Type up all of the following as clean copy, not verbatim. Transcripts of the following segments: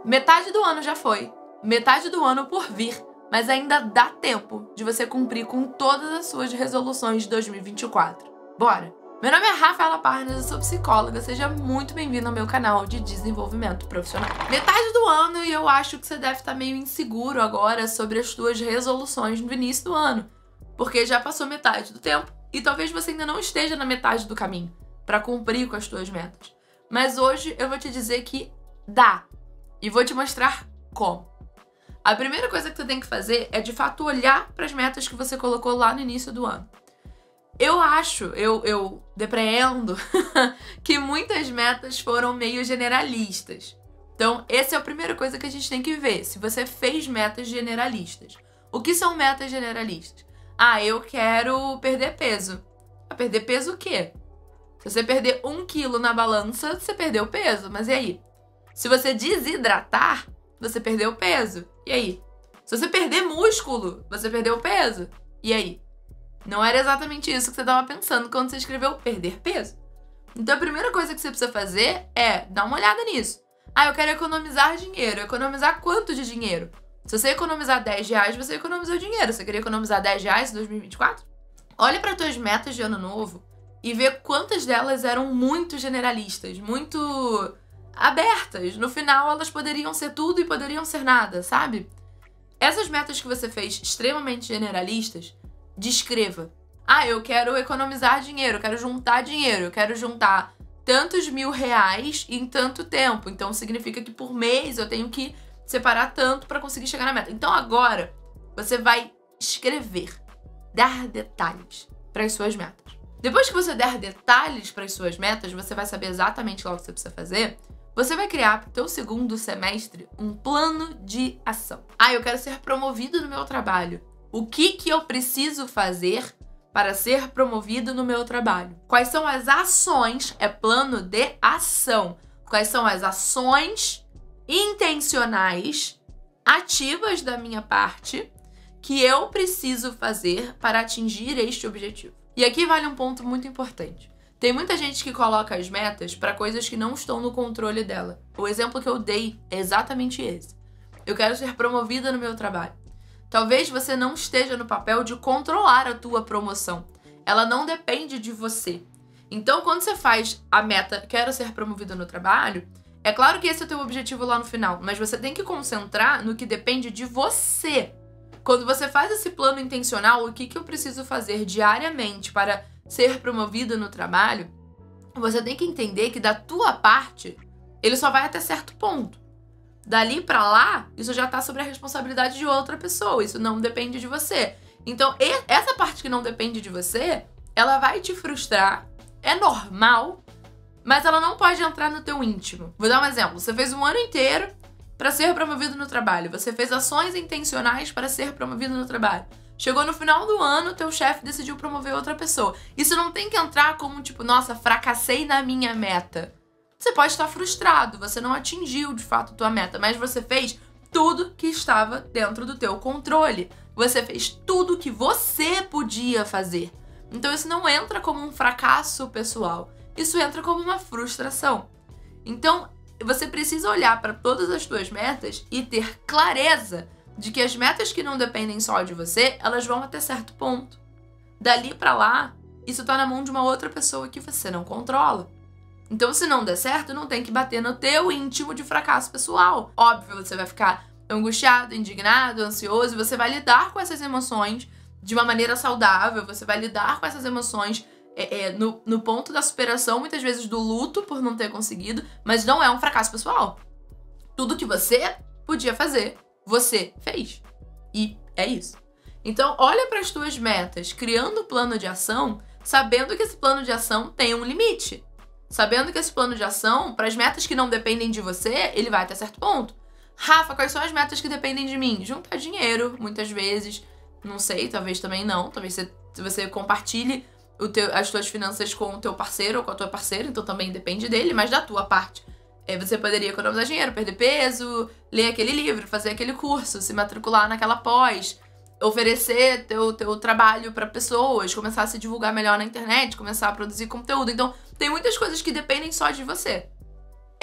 Metade do ano já foi, metade do ano por vir, mas ainda dá tempo de você cumprir com todas as suas resoluções de 2024. Bora! Meu nome é Rafaela Parnes, eu sou psicóloga, seja muito bem-vindo ao meu canal de desenvolvimento profissional. Metade do ano e eu acho que você deve estar meio inseguro agora sobre as suas resoluções no início do ano, porque já passou metade do tempo e talvez você ainda não esteja na metade do caminho para cumprir com as suas metas. Mas hoje eu vou te dizer que dá e vou te mostrar como. A primeira coisa que você tem que fazer é de fato olhar para as metas que você colocou lá no início do ano. Eu depreendo que muitas metas foram meio generalistas. Então, essa é a primeira coisa que a gente tem que ver, se você fez metas generalistas. O que são metas generalistas? Ah, eu quero perder peso. Perder peso o quê? Se você perder 1 quilo na balança, você perdeu peso, mas e aí? Se você desidratar, você perdeu peso, e aí? Se você perder músculo, você perdeu peso, e aí? Não era exatamente isso que você estava pensando quando você escreveu perder peso. Então a primeira coisa que você precisa fazer é dar uma olhada nisso. Ah, eu quero economizar dinheiro. Economizar quanto de dinheiro? Se você economizar R$10, você economizou dinheiro. Você queria economizar R$10 em 2024? Olha para as tuas metas de ano novo e vê quantas delas eram muito generalistas, muito abertas. No final, elas poderiam ser tudo e poderiam ser nada, sabe? Essas metas que você fez extremamente generalistas, descreva. Ah, eu quero economizar dinheiro, eu quero juntar dinheiro, eu quero juntar tantos R$1.000 em tanto tempo. Então significa que por mês eu tenho que separar tanto para conseguir chegar na meta. Então agora você vai escrever, dar detalhes para as suas metas. Depois que você der detalhes para as suas metas, você vai saber exatamente lá o que você precisa fazer. Você vai criar para o teu segundo semestre um plano de ação. Ah, eu quero ser promovido no meu trabalho. O que eu preciso fazer para ser promovido no meu trabalho? Quais são as ações? É plano de ação. Quais são as ações intencionais, ativas da minha parte, que eu preciso fazer para atingir este objetivo? E aqui vale um ponto muito importante. Tem muita gente que coloca as metas para coisas que não estão no controle dela. O exemplo que eu dei é exatamente esse. Eu quero ser promovida no meu trabalho. Talvez você não esteja no papel de controlar a tua promoção. Ela não depende de você. Então, quando você faz a meta, quero ser promovido no trabalho, é claro que esse é o teu objetivo lá no final, mas você tem que concentrar no que depende de você. Quando você faz esse plano intencional, o que eu preciso fazer diariamente para ser promovido no trabalho, você tem que entender que da tua parte, ele só vai até certo ponto. Dali pra lá, isso já tá sobre a responsabilidade de outra pessoa, isso não depende de você. Então, essa parte que não depende de você, ela vai te frustrar, é normal, mas ela não pode entrar no teu íntimo. Vou dar um exemplo, você fez um ano inteiro para ser promovido no trabalho, você fez ações intencionais para ser promovido no trabalho. Chegou no final do ano, teu chefe decidiu promover outra pessoa. Isso não tem que entrar como tipo, nossa, fracassei na minha meta. Você pode estar frustrado, você não atingiu de fato a tua meta, mas você fez tudo que estava dentro do teu controle. Você fez tudo que você podia fazer. Então isso não entra como um fracasso pessoal, isso entra como uma frustração. Então você precisa olhar para todas as tuas metas e ter clareza de que as metas que não dependem só de você, elas vão até certo ponto. Dali para lá, isso tá na mão de uma outra pessoa que você não controla. Então, se não der certo, não tem que bater no teu íntimo de fracasso pessoal. Óbvio, você vai ficar angustiado, indignado, ansioso, e você vai lidar com essas emoções de uma maneira saudável, você vai lidar com essas emoções no ponto da superação, muitas vezes do luto por não ter conseguido, mas não é um fracasso pessoal. Tudo que você podia fazer, você fez. E é isso. Então, olha para as tuas metas, criando um plano de ação, sabendo que esse plano de ação tem um limite. Sabendo que esse plano de ação, para as metas que não dependem de você, ele vai até certo ponto. Rafa, quais são as metas que dependem de mim? Juntar dinheiro, muitas vezes. Não sei, talvez também não. Talvez você compartilhe as tuas finanças com o teu parceiro ou com a tua parceira, então também depende dele, mas da tua parte. Você poderia economizar dinheiro, perder peso, ler aquele livro, fazer aquele curso, se matricular naquela pós, oferecer teu trabalho para pessoas, começar a se divulgar melhor na internet, começar a produzir conteúdo. Então, tem muitas coisas que dependem só de você.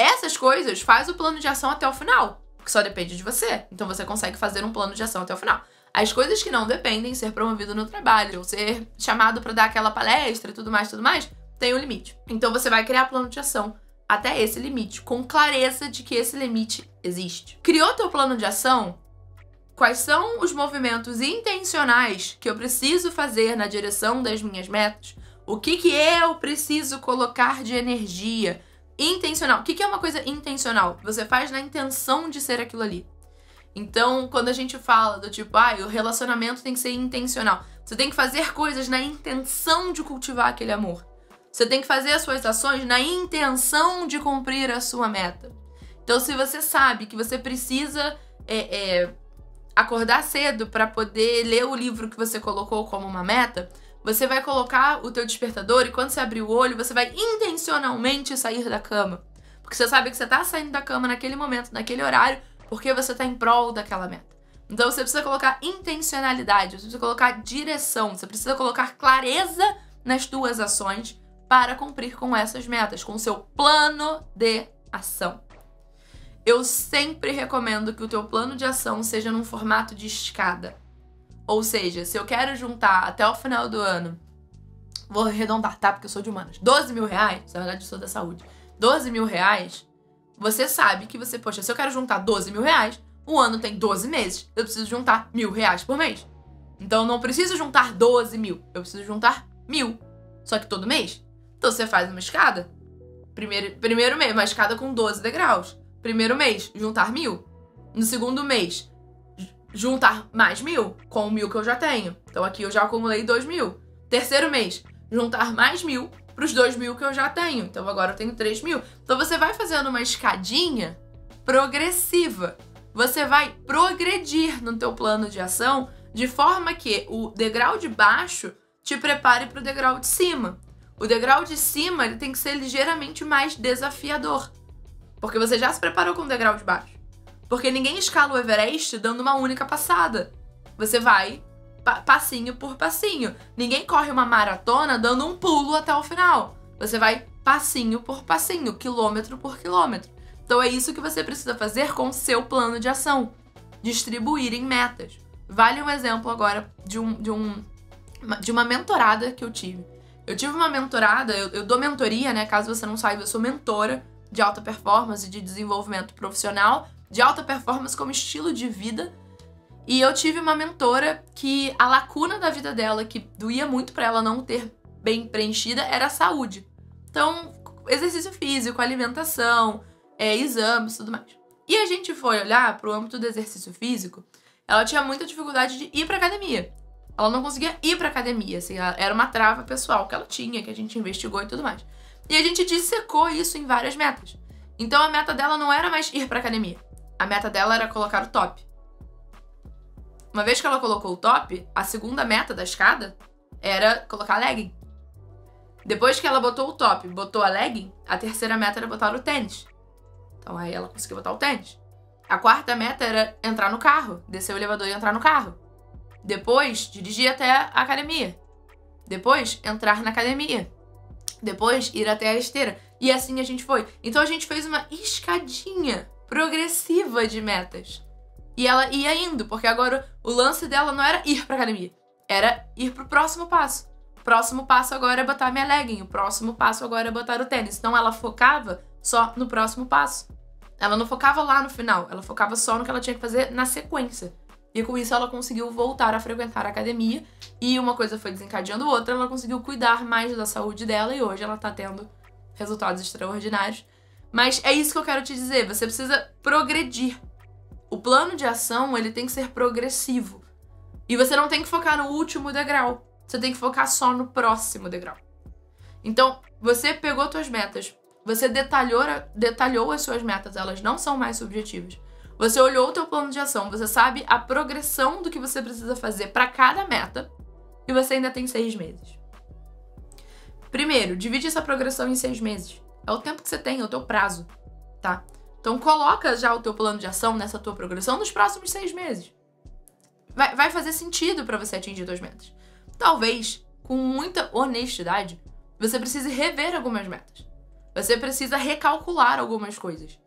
Essas coisas, faz o plano de ação até o final. porque só depende de você. Então você consegue fazer um plano de ação até o final. As coisas que não dependem, ser promovido no trabalho, ou ser chamado para dar aquela palestra e tudo mais, tem um limite. Então você vai criar plano de ação até esse limite, com clareza de que esse limite existe. Criou teu plano de ação? Quais são os movimentos intencionais que eu preciso fazer na direção das minhas metas? O que eu preciso colocar de energia intencional? O que é uma coisa intencional? Você faz na intenção de ser aquilo ali. Então, quando a gente fala do tipo, o relacionamento tem que ser intencional. Você tem que fazer coisas na intenção de cultivar aquele amor. Você tem que fazer as suas ações na intenção de cumprir a sua meta. Então, se você sabe que você precisa acordar cedo para poder ler o livro que você colocou como uma meta, você vai colocar o teu despertador e quando você abrir o olho, você vai intencionalmente sair da cama. Porque você sabe que você tá saindo da cama naquele momento, naquele horário, porque você tá em prol daquela meta. Então você precisa colocar intencionalidade, você precisa colocar direção, você precisa colocar clareza nas tuas ações para cumprir com essas metas, com o seu plano de ação. Eu sempre recomendo que o teu plano de ação seja num formato de escada. Ou seja, se eu quero juntar até o final do ano, vou arredondar, tá? Porque eu sou de humanas, 12 mil reais, na verdade eu sou da saúde, 12 mil reais, você sabe que você, poxa, se eu quero juntar 12 mil reais, o ano tem 12 meses, eu preciso juntar R$1.000 por mês. Então eu não preciso juntar 12 mil, eu preciso juntar 1.000, só que todo mês. Então você faz uma escada, primeiro mês, uma escada com 12 degraus. Primeiro mês, juntar 1.000. No segundo mês, juntar mais 1.000 com o 1.000 que eu já tenho. Então aqui eu já acumulei 2.000. Terceiro mês, juntar mais 1.000 para os 2.000 que eu já tenho. Então agora eu tenho 3.000. Então você vai fazendo uma escadinha progressiva. Você vai progredir no teu plano de ação de forma que o degrau de baixo te prepare para o degrau de cima. O degrau de cima ele tem que ser ligeiramente mais desafiador. Porque você já se preparou com o degrau de baixo. Porque ninguém escala o Everest dando uma única passada. Você vai passinho por passinho. Ninguém corre uma maratona dando um pulo até o final. Você vai passinho por passinho, quilômetro por quilômetro. Então é isso que você precisa fazer com o seu plano de ação. Distribuir em metas. Vale um exemplo agora de uma mentorada que eu tive. Eu tive uma mentorada, eu dou mentoria, né? Caso você não saiba, eu sou mentora de alta performance, de desenvolvimento profissional, de alta performance como estilo de vida. E eu tive uma mentora que a lacuna da vida dela, que doía muito pra ela não ter bem preenchida, era a saúde. Então, exercício físico, alimentação, exames e tudo mais. E a gente foi olhar pro âmbito do exercício físico, ela tinha muita dificuldade de ir pra academia. Ela não conseguia ir pra academia, assim, era uma trava pessoal que ela tinha, que a gente investigou e tudo mais. E a gente dissecou isso em várias metas. Então a meta dela não era mais ir pra academia. A meta dela era colocar o top. Uma vez que ela colocou o top, a segunda meta da escada era colocar a legging. Depois que ela botou o top, botou a legging, a terceira meta era botar o tênis. Então aí ela conseguiu botar o tênis. A quarta meta era entrar no carro, descer o elevador e entrar no carro. Depois, dirigir até a academia. Depois, entrar na academia. Depois, ir até a esteira. E assim a gente foi. Então a gente fez uma escadinha progressiva de metas. E ela ia indo, porque agora o lance dela não era ir pra academia. Era ir pro próximo passo. O próximo passo agora é botar minha legging. O próximo passo agora é botar o tênis. Então ela focava só no próximo passo. Ela não focava lá no final. Ela focava só no que ela tinha que fazer na sequência. E com isso ela conseguiu voltar a frequentar a academia. E uma coisa foi desencadeando outra. Ela conseguiu cuidar mais da saúde dela. E hoje ela tá tendo resultados extraordinários. Mas é isso que eu quero te dizer. Você precisa progredir. O plano de ação, ele tem que ser progressivo. E você não tem que focar no último degrau. Você tem que focar só no próximo degrau. Então, você pegou suas metas. Você detalhou as suas metas. Elas não são mais subjetivas. Você olhou o teu plano de ação. Você sabe a progressão do que você precisa fazer para cada meta. E você ainda tem 6 meses. Primeiro, divide essa progressão em 6 meses. É o tempo que você tem, é o teu prazo, tá? Então coloca já o teu plano de ação nessa tua progressão nos próximos 6 meses. Vai fazer sentido para você atingir suas metas. Talvez, com muita honestidade, você precise rever algumas metas. Você precisa recalcular algumas coisas.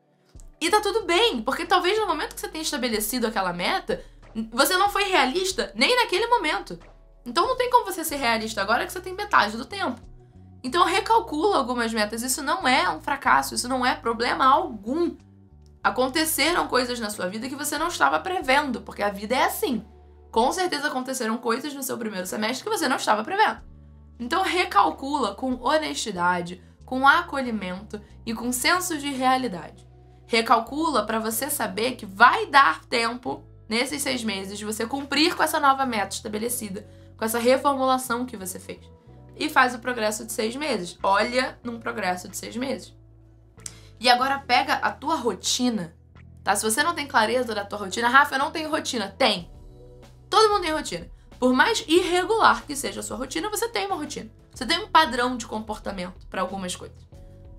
E tá tudo bem, porque talvez no momento que você tenha estabelecido aquela meta, você não foi realista nem naquele momento. Então não tem como você ser realista agora que você tem metade do tempo. Então recalcula algumas metas. Isso não é um fracasso, isso não é problema algum. Aconteceram coisas na sua vida que você não estava prevendo, porque a vida é assim. Com certeza aconteceram coisas no seu primeiro semestre que você não estava prevendo. Então recalcula com honestidade, com acolhimento e com senso de realidade. Recalcula para você saber que vai dar tempo, nesses 6 meses, de você cumprir com essa nova meta estabelecida, com essa reformulação que você fez. E faz o progresso de 6 meses. Olha num progresso de 6 meses. E agora pega a tua rotina, tá? Se você não tem clareza da tua rotina, Rafa, eu não tenho rotina. Tem. Todo mundo tem rotina. Por mais irregular que seja a sua rotina, você tem uma rotina. Você tem um padrão de comportamento para algumas coisas.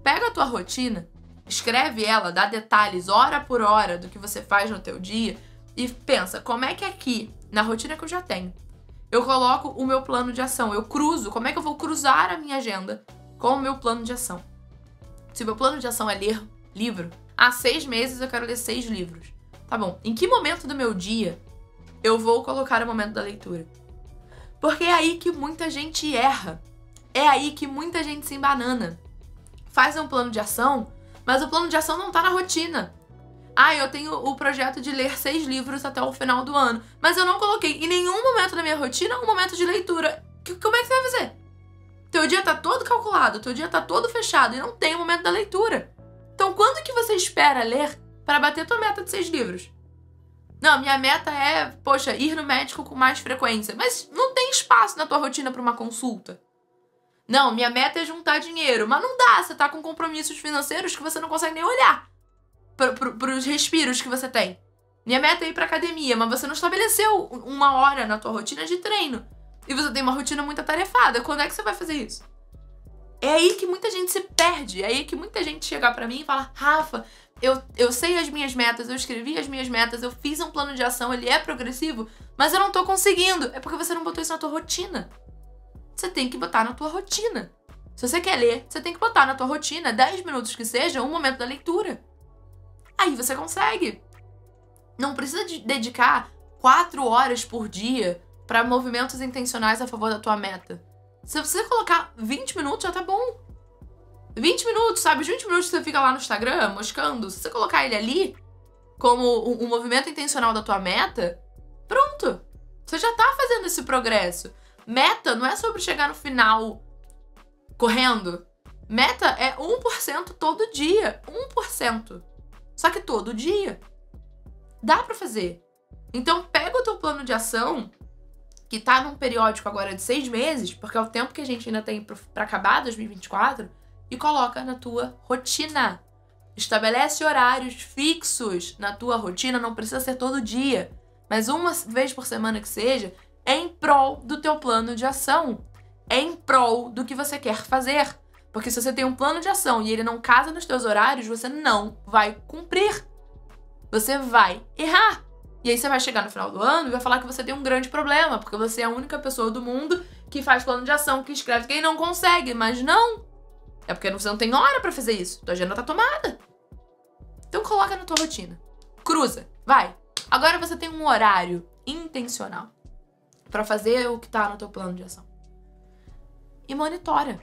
Pega a tua rotina, escreve ela, dá detalhes hora por hora do que você faz no teu dia e pensa, como é que aqui, na rotina que eu já tenho, eu coloco o meu plano de ação, eu cruzo, como é que eu vou cruzar a minha agenda com o meu plano de ação? Se o meu plano de ação é ler livro, há 6 meses eu quero ler 6 livros. Tá bom, em que momento do meu dia eu vou colocar o momento da leitura? Porque é aí que muita gente erra. É aí que muita gente se embanana. Faz um plano de ação, mas o plano de ação não tá na rotina. Ah, eu tenho o projeto de ler 6 livros até o final do ano, mas eu não coloquei em nenhum momento da minha rotina um momento de leitura. Como é que você vai fazer? Teu dia tá todo calculado, teu dia tá todo fechado e não tem o momento da leitura. Então, quando que você espera ler para bater tua meta de 6 livros? Não, minha meta é, poxa, ir no médico com mais frequência. Mas não tem espaço na tua rotina para uma consulta. Não, minha meta é juntar dinheiro. Mas não dá, você tá com compromissos financeiros que você não consegue nem olhar pros respiros que você tem. Minha meta é ir pra academia, mas você não estabeleceu uma hora na tua rotina de treino. E você tem uma rotina muito atarefada. Quando é que você vai fazer isso? É aí que muita gente se perde. É aí que muita gente chega pra mim e fala, Rafa, eu sei as minhas metas, eu escrevi as minhas metas, eu fiz um plano de ação, ele é progressivo, mas eu não tô conseguindo. É porque você não botou isso na tua rotina. Você tem que botar na tua rotina. Se você quer ler, você tem que botar na tua rotina, 10 minutos que seja, um momento da leitura. Aí você consegue. Não precisa dedicar 4 horas por dia para movimentos intencionais a favor da tua meta. Se você colocar 20 minutos, já tá bom. 20 minutos, sabe? Os 20 minutos que você fica lá no Instagram, moscando, se você colocar ele ali como um movimento intencional da tua meta, pronto. Você já tá fazendo esse progresso. Meta não é sobre chegar no final correndo. Meta é 1% todo dia. 1%. Só que todo dia. Dá pra fazer. Então pega o teu plano de ação, que tá num periódico agora de 6 meses, porque é o tempo que a gente ainda tem pra acabar 2024, e coloca na tua rotina. Estabelece horários fixos na tua rotina, não precisa ser todo dia, mas uma vez por semana que seja, é em prol do teu plano de ação. É em prol do que você quer fazer. Porque se você tem um plano de ação e ele não casa nos teus horários, você não vai cumprir. Você vai errar. E aí você vai chegar no final do ano e vai falar que você tem um grande problema, porque você é a única pessoa do mundo que faz plano de ação, que escreve, quem não consegue, mas não. É porque você não tem hora pra fazer isso. Tua agenda tá tomada. Então coloca na tua rotina. Cruza. Vai. Agora você tem um horário intencional pra fazer o que tá no teu plano de ação. E monitora.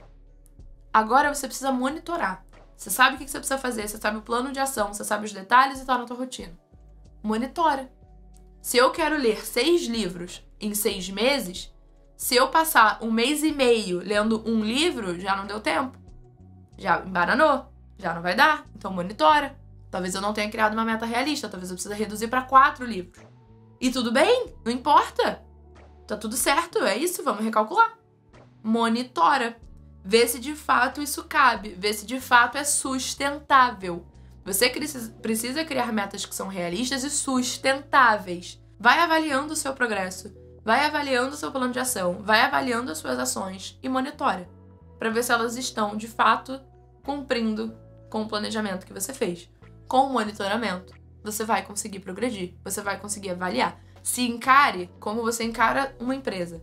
Agora você precisa monitorar. Você sabe o que você precisa fazer, você sabe o plano de ação, você sabe os detalhes e tá na tua rotina. Monitora. Se eu quero ler 6 livros em 6 meses, se eu passar 1 mês e meio lendo um livro, já não deu tempo. Já embaranou. Já não vai dar. Então monitora. Talvez eu não tenha criado uma meta realista, talvez eu precise reduzir para 4 livros. E tudo bem, não importa. Tá tudo certo, é isso, vamos recalcular. Monitora. Vê se de fato isso cabe, vê se de fato é sustentável. Você precisa criar metas que são realistas e sustentáveis. Vai avaliando o seu progresso, vai avaliando o seu plano de ação, vai avaliando as suas ações e monitora, para ver se elas estão de fato cumprindo com o planejamento que você fez. Com o monitoramento, você vai conseguir progredir, você vai conseguir avaliar. Se encare como você encara uma empresa.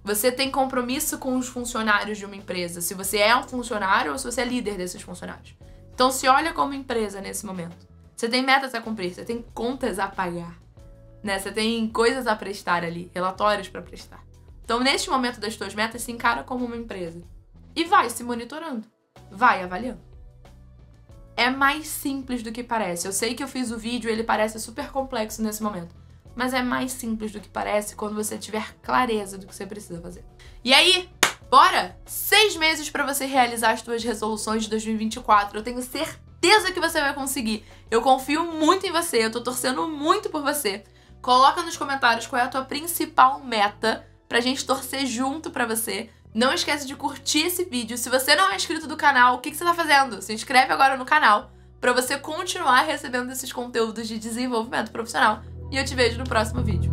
Você tem compromisso com os funcionários de uma empresa, se você é um funcionário ou se você é líder desses funcionários. Então se olha como empresa nesse momento. Você tem metas a cumprir, você tem contas a pagar, né? Você tem coisas a prestar ali, relatórios pra prestar. Então, neste momento das tuas metas, se encara como uma empresa. E vai se monitorando, vai avaliando. É mais simples do que parece. Eu sei que eu fiz o vídeo e ele parece super complexo nesse momento. Mas é mais simples do que parece quando você tiver clareza do que você precisa fazer. E aí, bora? 6 meses pra você realizar as tuas resoluções de 2024. Eu tenho certeza que você vai conseguir. Eu confio muito em você, eu tô torcendo muito por você. Coloca nos comentários qual é a tua principal meta pra gente torcer junto pra você. Não esquece de curtir esse vídeo. Se você não é inscrito do canal, o que você tá fazendo? Se inscreve agora no canal pra você continuar recebendo esses conteúdos de desenvolvimento profissional. E eu te vejo no próximo vídeo.